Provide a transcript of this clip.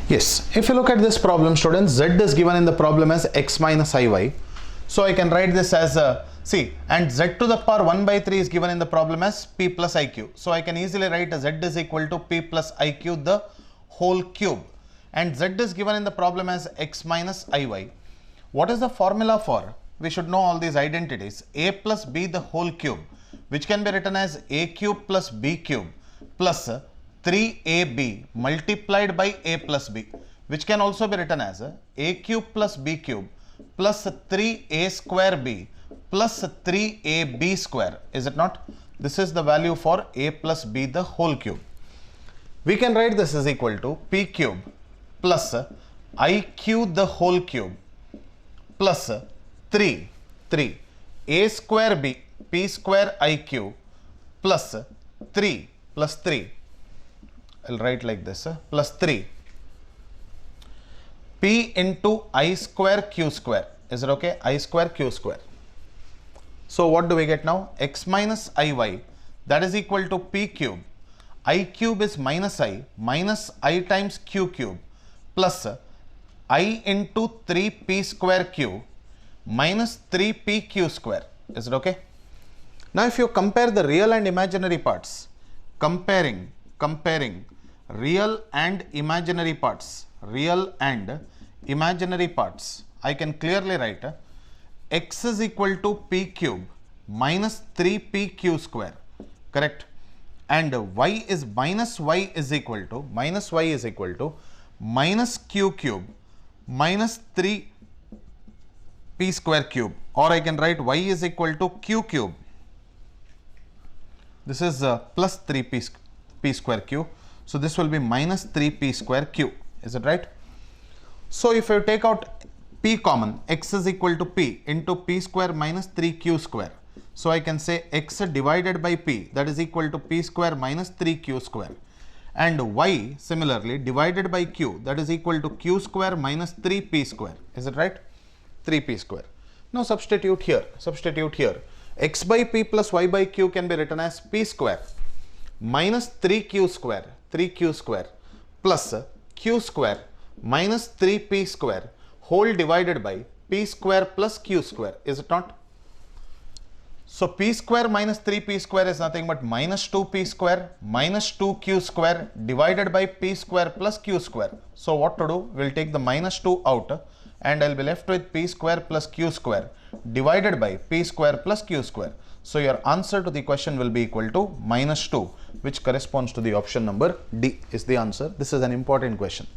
Yes, if you look at this problem, students, z is given in the problem as x minus iy. So I can write this as and z to the power 1 by 3 is given in the problem as p plus iq. So I can easily write z is equal to p plus iq the whole cube. And z is given in the problem as x minus iy. What is the formula for? We should know all these identities. A plus b the whole cube, which can be written as a cube plus b cube plus 3ab multiplied by a plus b, which can also be written as a cube plus b cube plus 3a square b plus 3ab square. Is it not? This is the value for a plus b the whole cube. We can write this is equal to p cube plus iq the whole cube plus 3 a square b p square iq plus 3 plus 3. I'll write like this, plus 3 p into I square q square. Is it okay? I square q square. So what do we get now? X minus iy, that is equal to p cube. I cube is minus I times q cube plus I into 3p square q minus 3p q square. Is it okay? Now if you compare the real and imaginary parts, comparing real and imaginary parts, I can clearly write x is equal to p cube minus 3p q square, correct? And y is equal to minus q cube minus 3p square cube, or I can write y is equal to q cube. This is plus 3p square q. So this will be minus 3p square q. Is it right? So if you take out p common, x is equal to p into p square minus 3q square. So I can say x divided by p, that is equal to p square minus 3q square. And y similarly divided by q, that is equal to q square minus 3p square. Is it right? 3p square. Now substitute here. X by p plus y by q can be written as p square minus 3q square plus q square minus 3p square whole divided by p square plus q square. Is it not? So p square minus 3p square is nothing but minus 2p square minus 2q square divided by p square plus q square. So what to do? We'll take the minus 2 out and I'll be left with p square plus q square divided by p square plus q square. So your answer to the question will be equal to minus 2, which corresponds to the option number D is the answer. This is an important question.